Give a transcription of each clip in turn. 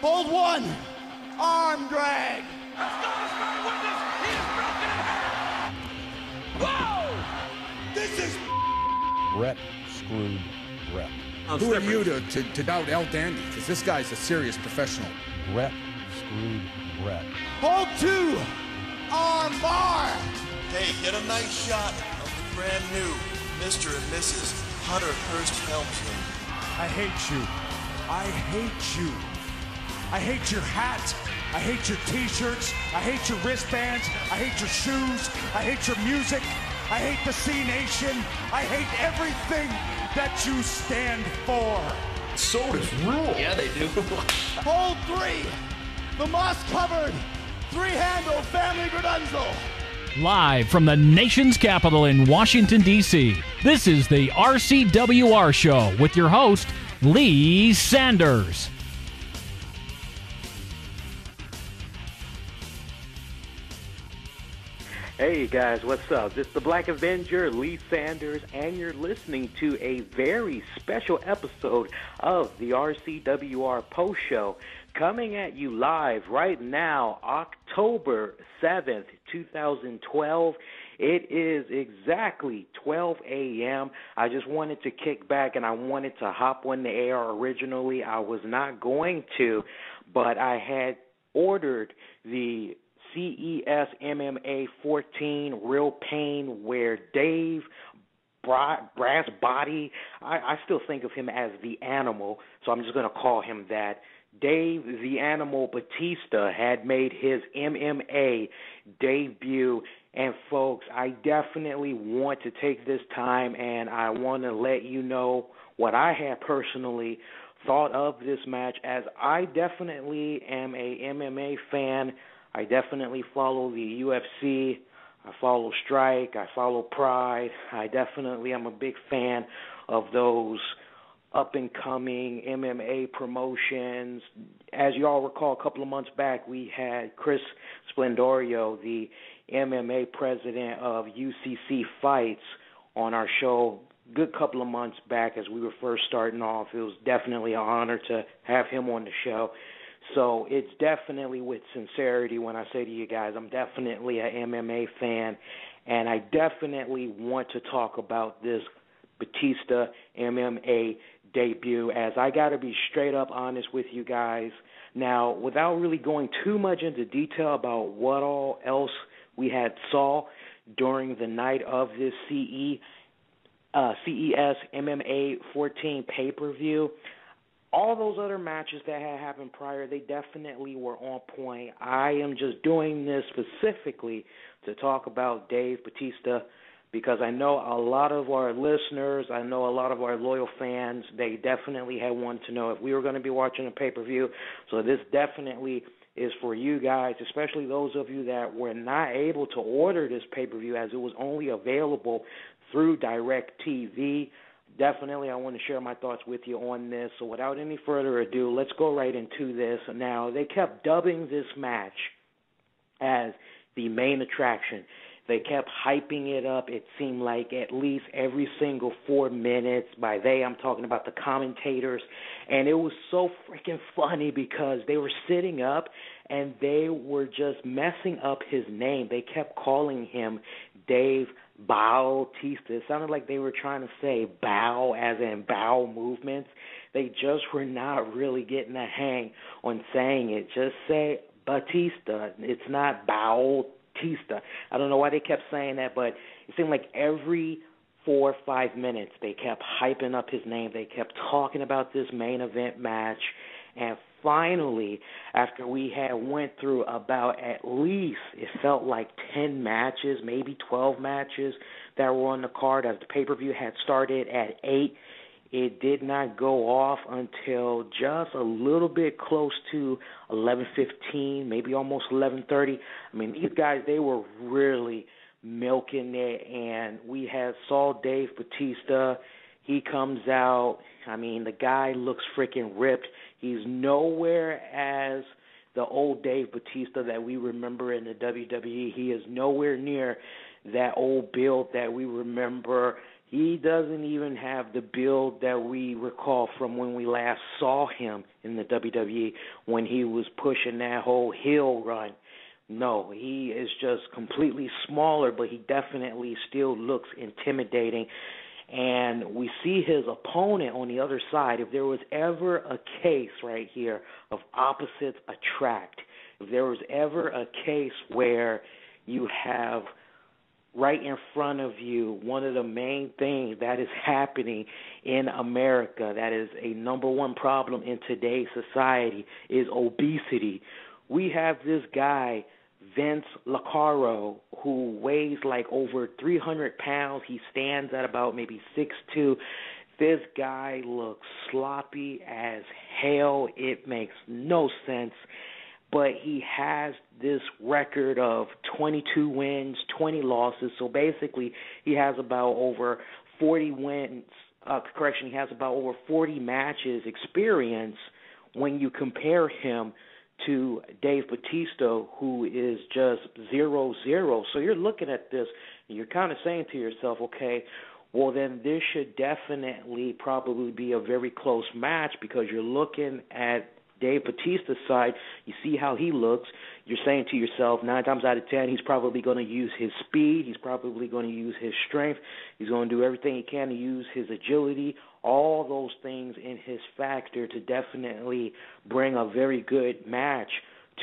Hold one. Arm drag. Whoa! This is Brett screwed Brett. Who are you to doubt El Dandy? Because this guy's a serious professional. Brett screwed Brett. Hold two. Arm bar. Hey, get a nice shot of the brand new Mr. and Mrs. Hunter Hearst Helmsley. I hate you. I hate you. I hate your hat. I hate your t-shirts. I hate your wristbands. I hate your shoes. I hate your music. I hate the C Nation. I hate everything that you stand for. Sodas rule. Yeah, they do. Hold three. The moss-covered three-handle family gradunzel. Live from the nation's capital in Washington, D.C., this is the RCWR Show with your host, Lee Sanders. Hey guys, what's up? This is the Black Avenger, Lee Sanders, and you're listening to a very special episode of the RCWR Post Show, coming at you live right now, October 7th, 2012. It is exactly 12 a.m. I just wanted to kick back and I wanted to hop on the air originally. I was not going to, but I had ordered the CES MMA 14 Real Pain, where Dave Brass Body, I still think of him as the Animal, so I'm just going to call him that. Dave the Animal Bautista had made his MMA debut, and folks, I definitely want to take this time and I want to let you know what I had personally thought of this match, as I definitely am a MMA fan. I definitely follow the UFC, I follow Strike, I follow Pride. I definitely am a big fan of those up-and-coming MMA promotions. As you all recall, a couple of months back, we had Chris Splendorio, the MMA president of UCC Fights, on our show a good couple of months back as we were first starting off. It was definitely an honor to have him on the show. So it's definitely with sincerity when I say to you guys, I'm definitely an MMA fan, and I definitely want to talk about this Batista MMA debut, as I got to be straight up honest with you guys. Now, without really going too much into detail about what all else we had saw during the night of this CES MMA 14 pay-per-view, all those other matches that had happened prior, they definitely were on point. I am just doing this specifically to talk about Dave Batista, because I know a lot of our listeners, I know a lot of our loyal fans, they definitely had wanted to know if we were going to be watching a pay-per-view. So this definitely is for you guys, especially those of you that were not able to order this pay-per-view, as it was only available through DirecTV. Definitely, I want to share my thoughts with you on this. So without any further ado, let's go right into this. Now, they kept dubbing this match as the main attraction. They kept hyping it up. It seemed like at least every single 4 minutes. By they, I'm talking about the commentators. And it was so freaking funny because they were sitting up and they were just messing up his name. They kept calling him Dave Bautista. It sounded like they were trying to say bow, as in bowel movements. They just were not really getting a hang on saying it. Just say Batista. It's not Bautista. I don't know why they kept saying that, but it seemed like every 4 or 5 minutes they kept hyping up his name. They kept talking about this main event match. And finally, after we had went through about at least, it felt like 10 matches, maybe 12 matches that were on the card, as the pay-per-view had started at 8, it did not go off until just a little bit close to 11:15, maybe almost 11:30. I mean, these guys, they were really milking it, and we had saw Dave Batista. He comes out. I mean, the guy looks freaking ripped. He's nowhere as the old Dave Batista that we remember in the WWE. He is nowhere near that old build that we remember. He doesn't even have the build that we recall from when we last saw him in the WWE when he was pushing that whole heel run. No, he is just completely smaller, but he definitely still looks intimidating. And we see his opponent on the other side. If there was ever a case right here of opposites attract, if there was ever a case where you have right in front of you one of the main things that is happening in America, that is a number one problem in today's society, is obesity. We have this guy, Vince Lacaro, who weighs like over 300 pounds. He stands at about maybe 6'2". This guy looks sloppy as hell. It makes no sense. But he has this record of 22 wins, 20 losses. So basically, he has about over 40 wins. He has about over 40 matches experience when you compare him to Dave Bautista, who is just 0-0. So you're looking at this, and you're kind of saying to yourself, okay, well, then this should definitely probably be a very close match, because you're looking at Dave Bautista's side. You see how he looks. You're saying to yourself, 9 times out of 10, he's probably going to use his speed. He's probably going to use his strength. He's going to do everything he can to use his agility, all those things in his factor to definitely bring a very good match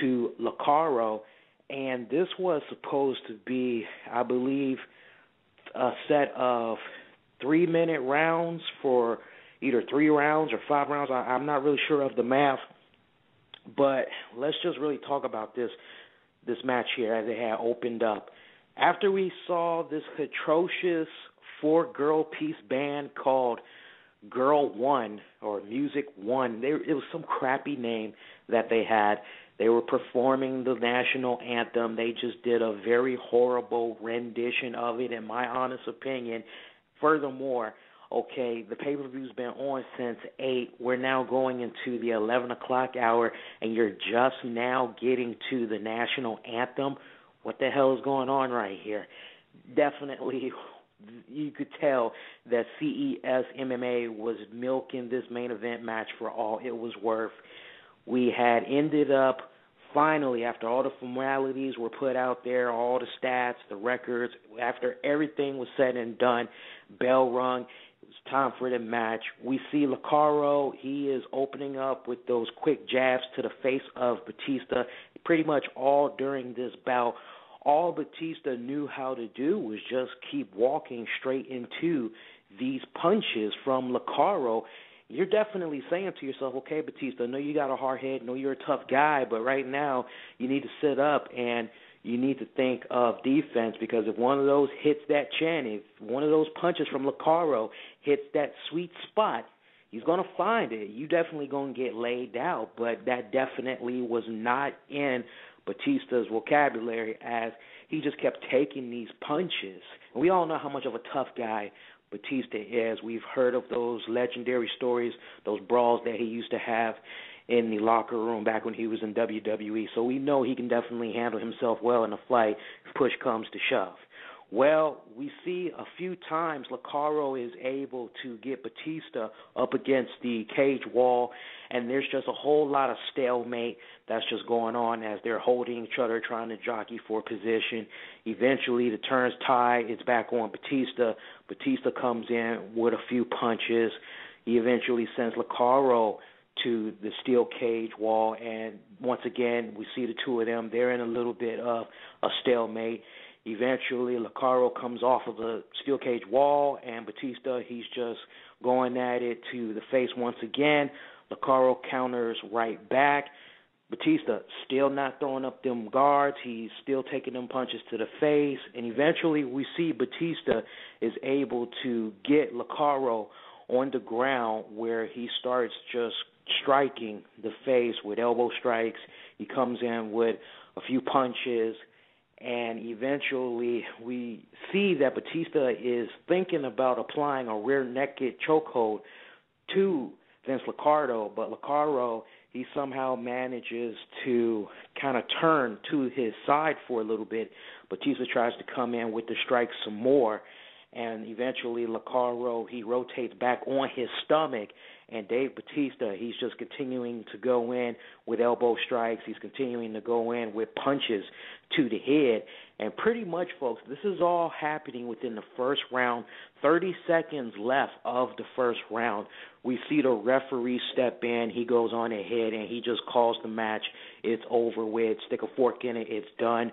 to Lacaro. And this was supposed to be, I believe, a set of 3-minute rounds for either 3 rounds or 5 rounds. I'm not really sure of the math. But let's just really talk about this match here as it had opened up. After we saw this atrocious 4-girl piece band called Girl One or Music One, it was some crappy name that they had. They were performing the national anthem. They just did a very horrible rendition of it, in my honest opinion. Furthermore, okay, the pay-per-view's been on since 8. We're now going into the 11 o'clock hour, and you're just now getting to the national anthem. What the hell is going on right here? Definitely, you could tell that CES MMA was milking this main event match for all it was worth. We had ended up, finally, after all the formalities were put out there, all the stats, the records, after everything was said and done, bell rung. It's time for the match. We see Lacaro. He is opening up with those quick jabs to the face of Batista pretty much all during this bout. All Batista knew how to do was just keep walking straight into these punches from Lacaro. You're definitely saying to yourself, okay, Batista, I know you got a hard head, I know you're a tough guy, but right now you need to sit up and you need to think of defense, because if one of those hits that chin, if one of those punches from Lacaro hits that sweet spot, he's going to find it. You definitely going to get laid out, but that definitely was not in Batista's vocabulary, as he just kept taking these punches. And we all know how much of a tough guy Batista is. We've heard of those legendary stories, those brawls that he used to have in the locker room back when he was in WWE. So we know he can definitely handle himself well in a fight if push comes to shove. Well, we see a few times Lacaro is able to get Batista up against the cage wall, and there's just a whole lot of stalemate that's just going on as they're holding each other, trying to jockey for position. Eventually, the turns tie. It's back on Batista. Batista comes in with a few punches. He eventually sends Lacaro to the steel cage wall, and once again, we see the two of them. They're in a little bit of a stalemate. Eventually, Lacaro comes off of the steel cage wall, and Batista, he's just going at it to the face once again. Lacaro counters right back. Batista still not throwing up them guards. He's still taking them punches to the face. And eventually, we see Batista is able to get Lacaro on the ground, where he starts just striking the face with elbow strikes. He comes in with a few punches, and eventually we see that Batista is thinking about applying a rear naked chokehold to Vince Lacaro, but Lacaro, he somehow manages to kind of turn to his side for a little bit. Batista tries to come in with the strikes some more, and eventually Licaro, he rotates back on his stomach, and Dave Batista, he's just continuing to go in with elbow strikes. He's continuing to go in with punches to the head. And pretty much, folks, this is all happening within the first round. 30 seconds left of the first round. We see the referee step in. He goes on ahead, and he just calls the match. It's over with. Stick a fork in it. It's done.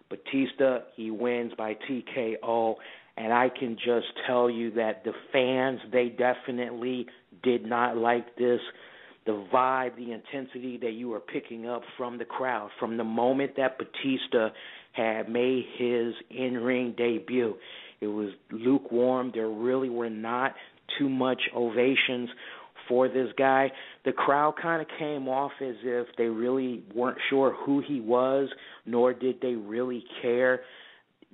Batista, he wins by TKO. And I can just tell you that the fans, they definitely did not like this. The vibe, the intensity that you were picking up from the crowd, from the moment that Batista had made his in-ring debut, it was lukewarm. There really were not too much ovations for this guy. The crowd kind of came off as if they really weren't sure who he was, nor did they really care.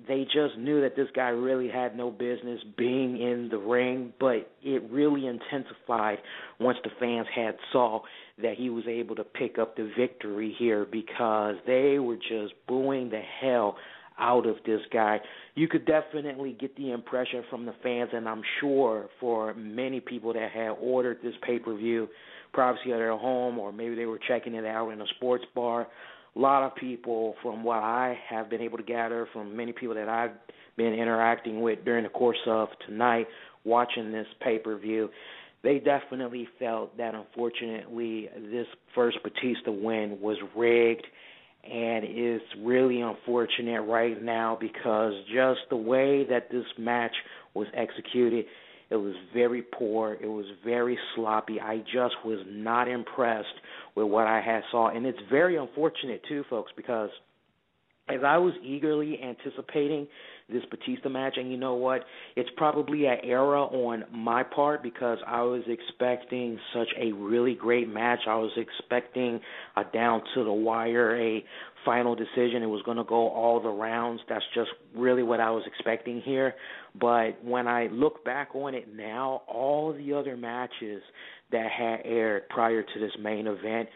They just knew that this guy really had no business being in the ring, but it really intensified once the fans had saw that he was able to pick up the victory here, because they were just booing the hell out of this guy. You could definitely get the impression from the fans, and I'm sure for many people that had ordered this pay-per-view, probably at their home, or maybe they were checking it out in a sports bar. A lot of people, from what I have been able to gather from many people that I've been interacting with during the course of tonight, watching this pay-per-view, they definitely felt that, unfortunately, this first Batista win was rigged, and it's really unfortunate right now because just the way that this match was executed, it was very poor. It was very sloppy. I just was not impressed with what I had saw. And it's very unfortunate, too, folks, because as I was eagerly anticipating this Batista match, and you know what, it's probably an error on my part because I was expecting such a really great match. I was expecting a down-to-the-wire, a final decision. It was going to go all the rounds. That's just really what I was expecting here. But when I look back on it now, all the other matches that had aired prior to this main event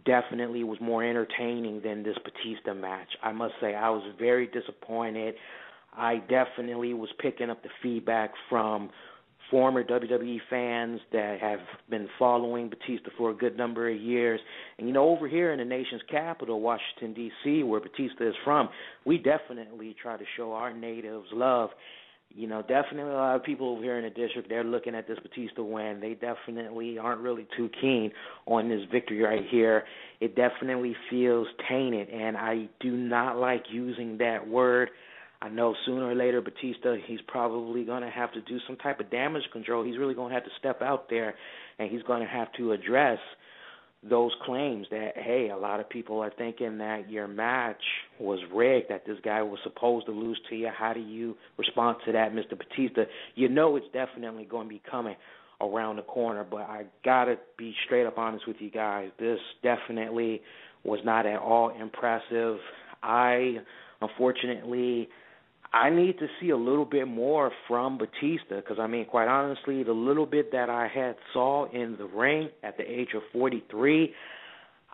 definitely was more entertaining than this Batista match. I must say I was very disappointed. I definitely was picking up the feedback from former WWE fans that have been following Batista for a good number of years. And, you know, over here in the nation's capital, Washington, D.C., where Batista is from, we definitely try to show our natives love. You know, definitely a lot of people over here in the district, they're looking at this Batista win. They definitely aren't really too keen on this victory right here. It definitely feels tainted, and I do not like using that word. I know sooner or later Batista, he's probably going to have to do some type of damage control. He's really going to have to step out there, and he's going to have to address those claims that, hey, a lot of people are thinking that your match was rigged, that this guy was supposed to lose to you. How do you respond to that, Mr. Batista? You know it's definitely going to be coming around the corner, but I got to be straight up honest with you guys. This definitely was not at all impressive. Unfortunately, I need to see a little bit more from Batista because, I mean, quite honestly, the little bit that I had saw in the ring at the age of 43,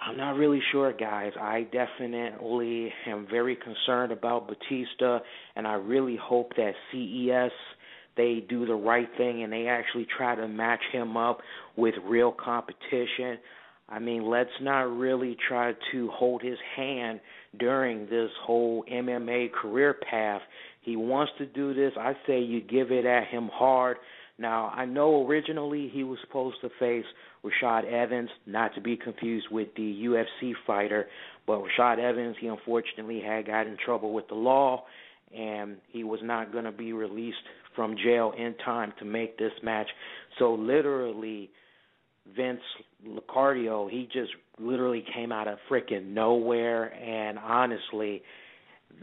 I'm not really sure, guys. I definitely am very concerned about Batista, and I really hope that CES, they do the right thing and they actually try to match him up with real competition. I mean, let's not really try to hold his hand during this whole MMA career path. He wants to do this. I say you give it at him hard. Now, I know originally he was supposed to face Rashad Evans, not to be confused with the UFC fighter, but Rashad Evans, he unfortunately had got in trouble with the law, and he was not going to be released from jail in time to make this match. So literally, Vince Locardio, he just literally came out of freaking nowhere, and honestly,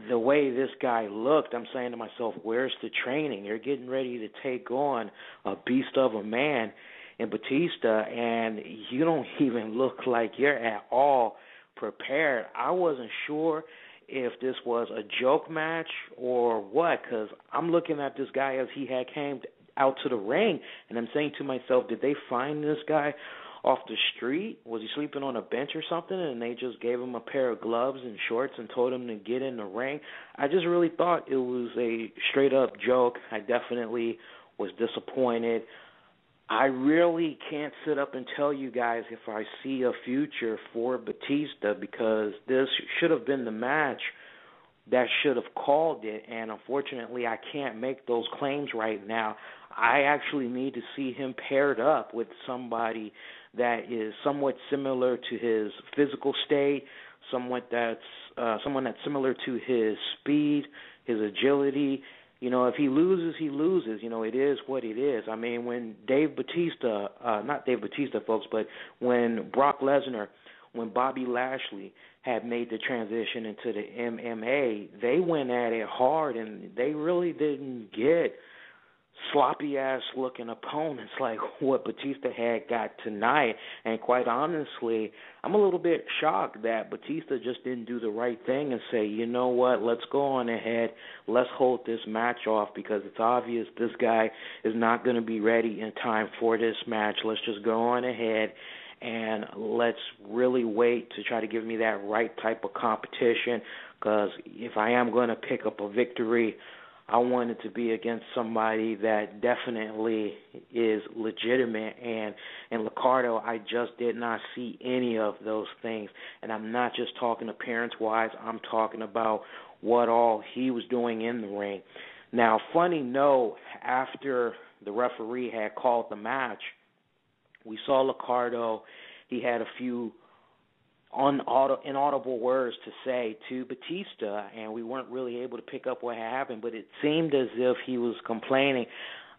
the way this guy looked, I'm saying to myself, where's the training? You're getting ready to take on a beast of a man in Batista, and you don't even look like you're at all prepared. I wasn't sure if this was a joke match or what, because I'm looking at this guy as he had came out to the ring, and I'm saying to myself, did they find this guy off the street? Was he sleeping on a bench or something, and they just gave him a pair of gloves and shorts and told him to get in the ring? I just really thought it was a straight-up joke. I definitely was disappointed. I really can't sit up and tell you guys if I see a future for Batista, because this should have been the match that should have called it, and unfortunately I can't make those claims right now. I actually need to see him paired up with somebody that is somewhat similar to his physical state, someone that's similar to his speed, his agility. You know, if he loses, he loses. You know, it is what it is. I mean, when not Dave Batista, folks, but when Brock Lesnar, when Bobby Lashley had made the transition into the MMA, they went at it hard, and they really didn't get sloppy-ass looking opponents like what Batista had got tonight. And quite honestly, I'm a little bit shocked that Batista just didn't do the right thing and say, you know what, let's go on ahead, let's hold this match off, because it's obvious this guy is not going to be ready in time for this match. Let's just go on ahead and let's really wait to try to give me that right type of competition, because if I am going to pick up a victory, I want it to be against somebody that definitely is legitimate. And in Ricardo, I just did not see any of those things. And I'm not just talking appearance-wise. I'm talking about what all he was doing in the ring. Now, funny note, after the referee had called the match, we saw Ricardo. He had a few inaudible words to say to Batista, and we weren't really able to pick up what happened, but it seemed as if he was complaining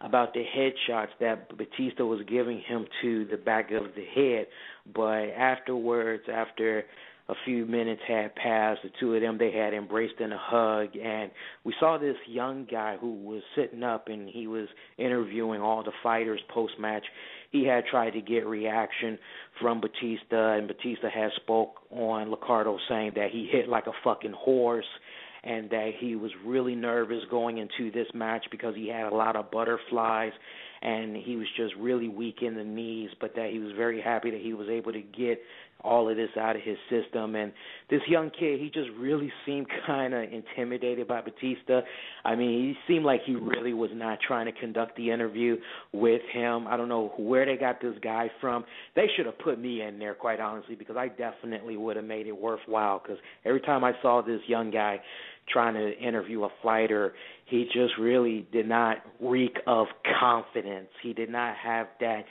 about the headshots that Batista was giving him to the back of the head. But afterwards, after a few minutes had passed, the two of them, they had embraced in a hug, and we saw this young guy who was sitting up, and he was interviewing all the fighters post-match. He had tried to get reaction from Batista, and Batista had spoke on Ricardo saying that he hit like a fucking horse and that he was really nervous going into this match because he had a lot of butterflies and he was just really weak in the knees, but that he was very happy that he was able to get all of this out of his system. And this young kid, he just really seemed kind of intimidated by Batista. I mean, he seemed like he really was not trying to conduct the interview with him. I don't know where they got this guy from. They should have put me in there, quite honestly, because I definitely would have made it worthwhile, because every time I saw this young guy trying to interview a fighter, he just really did not reek of confidence. He did not have that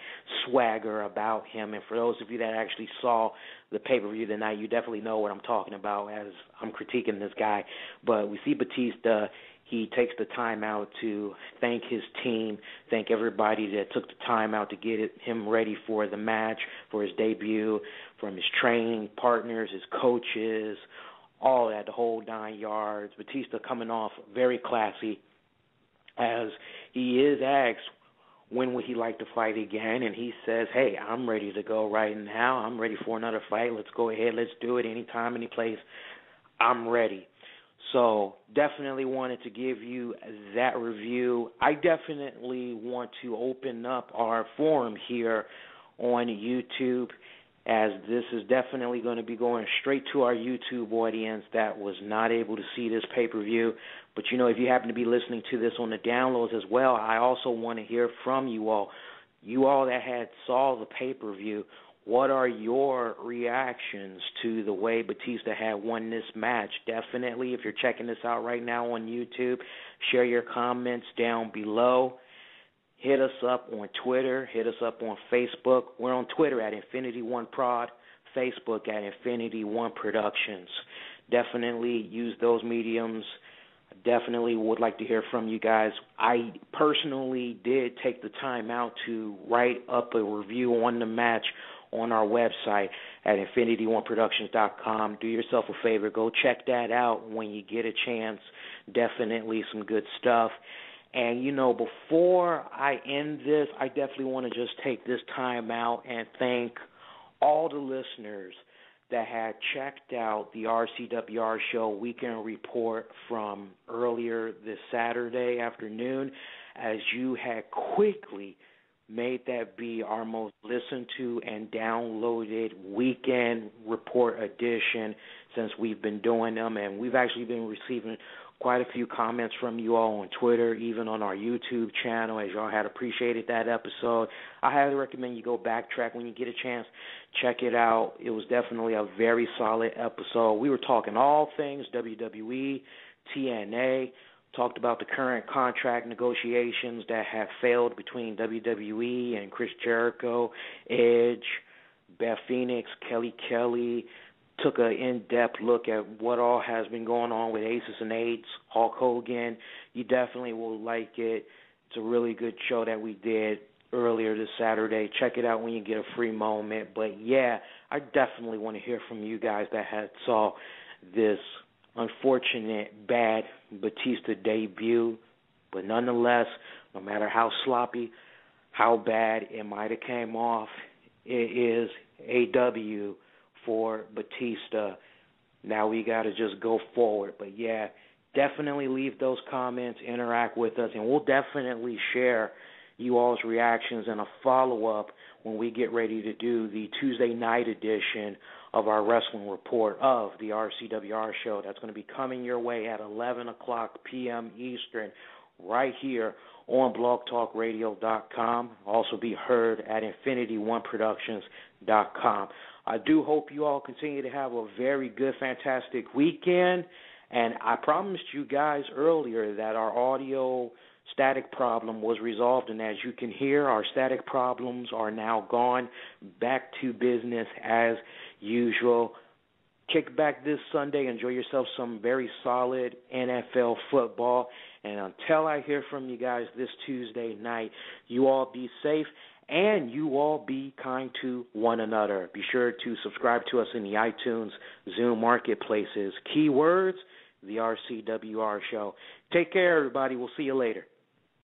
swagger about him. And for those of you that actually saw the pay-per-view tonight, you definitely know what I'm talking about as I'm critiquing this guy. But we see Batista. He takes the time out to thank his team, thank everybody that took the time out to get him ready for the match, for his debut, from his training partners, his coaches, all that, the whole 9 yards. Batista coming off very classy, as he is asked when would he like to fight again, and he says, hey, I'm ready to go right now. I'm ready for another fight. Let's go ahead. Let's do it anytime, any place. I'm ready. So definitely wanted to give you that review. I definitely want to open up our forum here on YouTube, as this is definitely going to be going straight to our YouTube audience that was not able to see this pay-per-view. But, you know, if you happen to be listening to this on the downloads as well, I also want to hear from you all. You all that had saw the pay-per-view, what are your reactions to the way Batista had won this match? Definitely, if you're checking this out right now on YouTube, share your comments down below. Hit us up on Twitter. Hit us up on Facebook. We're on Twitter at Infinity1Prod, Facebook at Infinity1 Productions. Definitely use those mediums. Definitely would like to hear from you guys. I personally did take the time out to write up a review on the match on our website at Infinity1Productions.com. Do yourself a favor. Go check that out when you get a chance. Definitely some good stuff. And, you know, before I end this, I definitely want to just take this time out and thank all the listeners that had checked out the RCWR Show Weekend Report from earlier this Saturday afternoon, as you had quickly made that be our most listened to and downloaded weekend report edition since we've been doing them. And we've actually been receiving quite a few comments from you all on Twitter, even on our YouTube channel, as y'all had appreciated that episode. I highly recommend you go backtrack when you get a chance. Check it out. It was definitely a very solid episode. We were talking all things WWE, TNA, talked about the current contract negotiations that have failed between WWE and Chris Jericho, Edge, Beth Phoenix, Kelly, took an in-depth look at what all has been going on with Aces and Eights, Hulk Hogan. You definitely will like it. It's a really good show that we did earlier this Saturday. Check it out when you get a free moment. But, yeah, I definitely want to hear from you guys that had saw this unfortunate, bad Batista debut. But nonetheless, no matter how sloppy, how bad it might have came off, it is a W for Batista. Now we got to just go forward. But, yeah, definitely leave those comments, interact with us, and we'll definitely share you all's reactions and a follow-up when we get ready to do the Tuesday night edition of our wrestling report of the RCWR show. That's going to be coming your way at 11 o'clock p.m. Eastern right here on blogtalkradio.com. Also be heard at InfinityOneProductions.com. I do hope you all continue to have a very good, fantastic weekend. And I promised you guys earlier that our audio static problem was resolved. And as you can hear, our static problems are now gone. Back to business as usual. Kick back this Sunday. Enjoy yourself some very solid NFL football. And until I hear from you guys this Tuesday night, you all be safe. And you all be kind to one another. Be sure to subscribe to us in the iTunes, Zune marketplaces. Keywords, the RCWR show. Take care, everybody. We'll see you later.